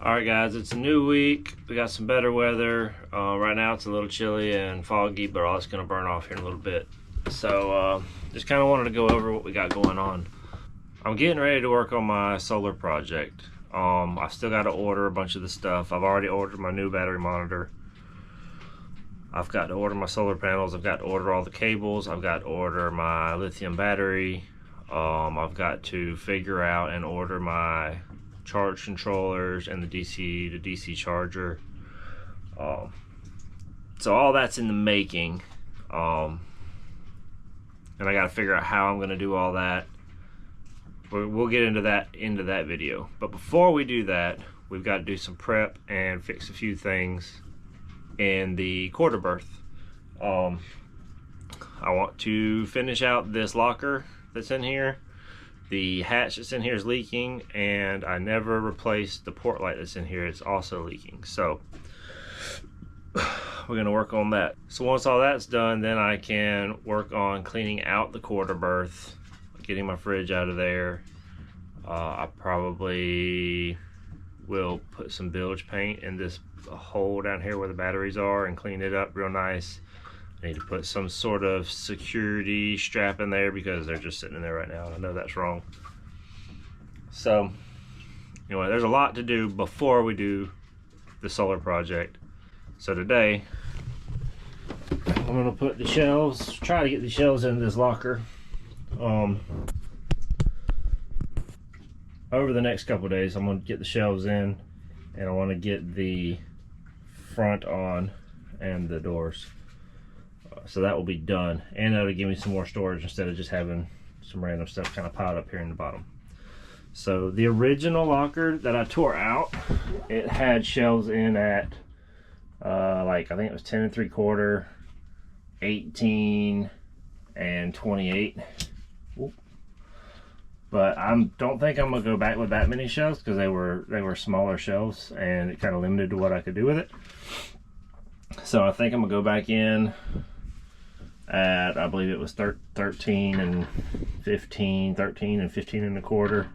Alright guys, it's a new week. We got some better weather. Right now it's a little chilly and foggy, but all it's going to burn off here in a little bit. So just kind of wanted to go over what we got going on. I'm getting ready to work on my solar project. I still got to order a bunch of the stuff. I've already ordered my new battery monitor. I've got to order my solar panels. I've got to order all the cables. I've got to order my lithium battery. I've got to figure out and order my charge controllers and the DC to DC charger. So all that's in the making, and I got to figure out how I'm going to do all that. We'll get into that video. But before we do that, we've got to do some prep and fix a few things in the quarter berth. I want to finish out this locker that's in here. The hatch that's in here is leaking, and I never replaced the port light that's in here. It's also leaking. So we're gonna work on that. So once all that's done, then I can work on cleaning out the quarter berth, getting my fridge out of there. I probably will put some bilge paint in this hole down here where the batteries are and clean it up real nice. I need to put some sort of security strap in there because they're just sitting in there right now, and I know that's wrong. So anyway, there's a lot to do before we do the solar project. So today I'm gonna put the shelves, try to get the shelves in this locker. Over the next couple of days I'm gonna get the shelves in, and I want to get the front on and the doors. So that will be done, and that'll give me some more storage instead of just having some random stuff kind of piled up here in the bottom. So the original locker that I tore out, it had shelves in at like I think it was 10 3/4, 18, and 28. Oop. But I don't think I'm gonna go back with that many shelves because they were smaller shelves, and it kind of limited to what I could do with it. So I think I'm gonna go back in at, I believe it was 13 and 15, 13 and 15 and a quarter.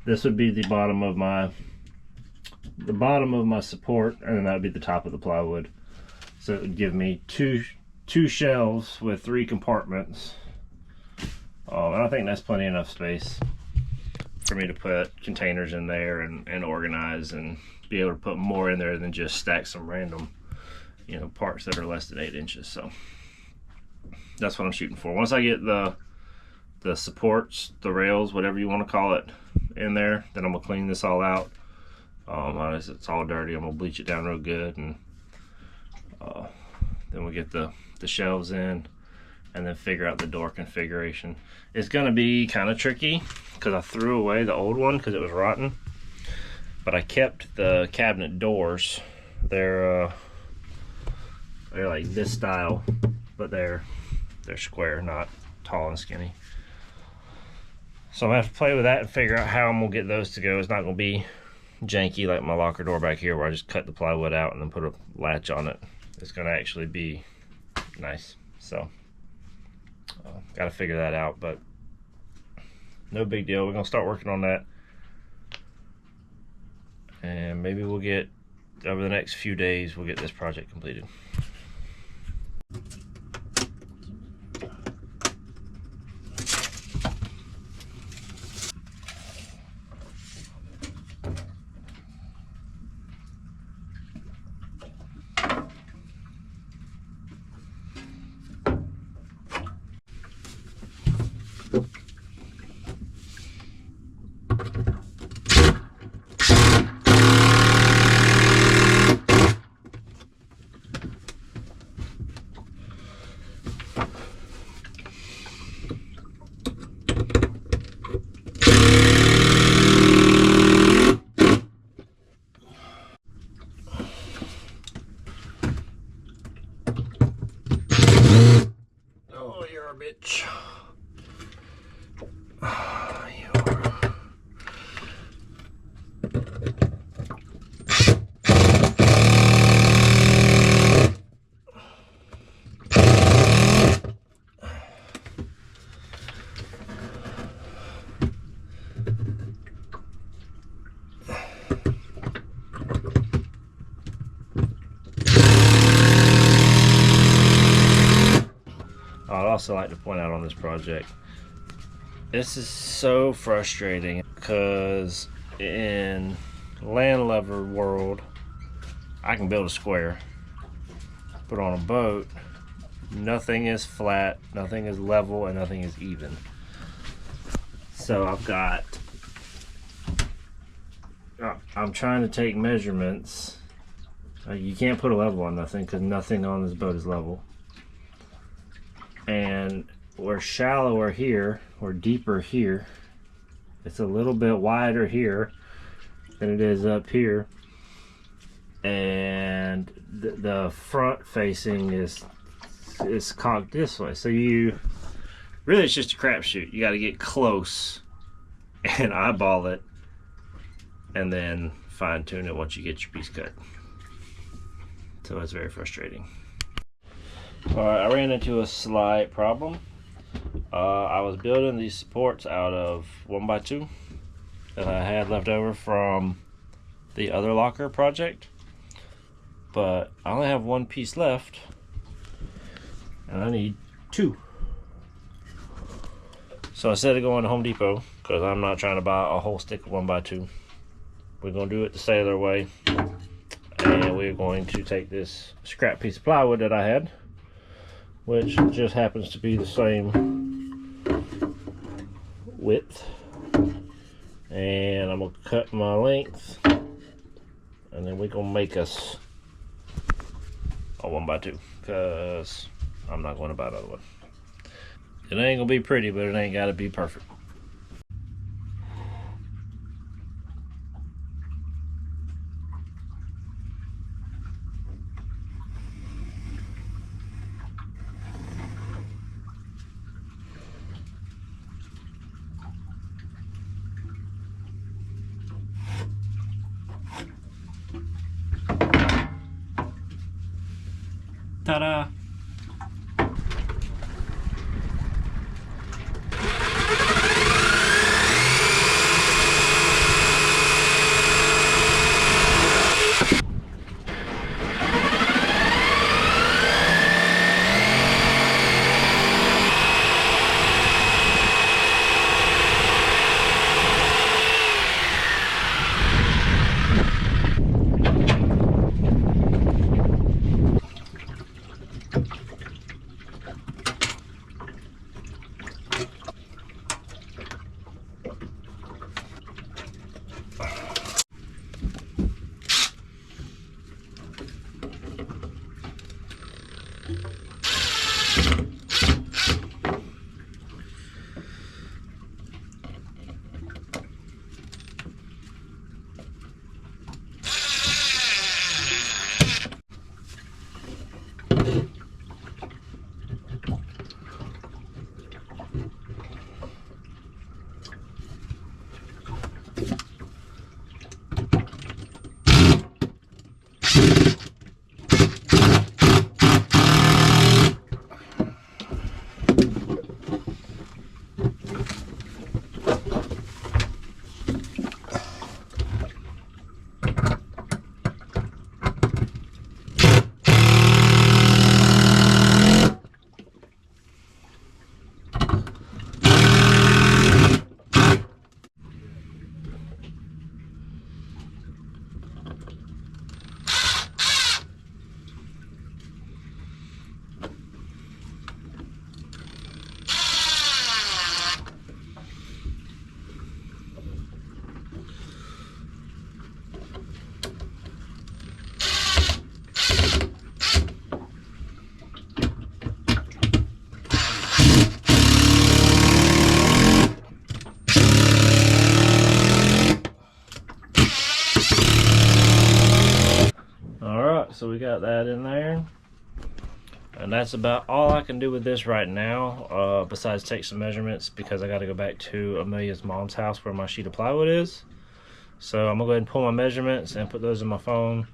This would be the bottom of my support, and then that would be the top of the plywood. So it would give me two shelves with 3 compartments. And I think that's plenty enough space for me to put containers in there and organize and be able to put more in there than just stack some random, you know, parts that are less than 8 inches. So that's what I'm shooting for. Once I get the supports, the rails, whatever you want to call it, in there, then I'm gonna clean this all out. It's all dirty. I'm gonna bleach it down real good, and then we'll get the shelves in, and then figure out the door configuration. It's gonna be kind of tricky because I threw away the old one because it was rotten, but I kept the cabinet doors. They're like this style, but they're square, not tall and skinny. So I'm gonna have to play with that and figure out how I'm gonna get those to go. It's not gonna be janky like my locker door back here where I just cut the plywood out and then put a latch on it. It's gonna actually be nice. So gotta figure that out, but no big deal. We're gonna start working on that, and maybe we'll get, over the next few days, we'll get this project completed. Oh, you're a bitch. also like to point out on this project, this is so frustrating because in Landlubber world, I can build a square, but on a boat, nothing is flat, nothing is level, and nothing is even. So I'm trying to take measurements. You can't put a level on nothing because nothing on this boat is level. And we're shallower here, we're deeper here. It's a little bit wider here than it is up here. And the front facing is cocked this way. So really it's just a crapshoot. You got to get close and eyeball it, and then fine tune it once you get your piece cut. So it's very frustrating. Alright, I ran into a slight problem. I was building these supports out of 1x2 that I had left over from the other locker project, but I only have one piece left and I need 2. So instead of going to Home Depot, because I'm not trying to buy a whole stick of 1x2, we're going to do it the sailor way, and we're going to take this scrap piece of plywood that I had, which just happens to be the same width, and I'm going to cut my length, and then we're going to make us a 1x2, because I'm not going to buy another one. It ain't going to be pretty, but it ain't got to be perfect. Ta-da! So we got that in there, and that's about all I can do with this right now, besides take some measurements, because I got to go back to Amelia's mom's house where my sheet of plywood is. So I'm gonna go ahead and pull my measurements and put those in my phone,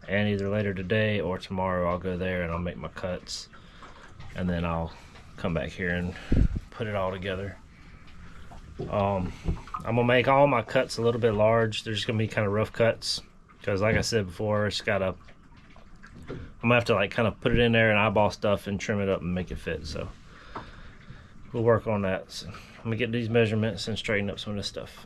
and either later today or tomorrow I'll go there and I'll make my cuts, and then I'll come back here and put it all together. I'm gonna make all my cuts a little bit large. They're just gonna be kind of rough cuts, because like I said before, I'm gonna have to like kind of put it in there and eyeball stuff and trim it up and make it fit. So we'll work on that. So I'm gonna get these measurements and straighten up some of this stuff.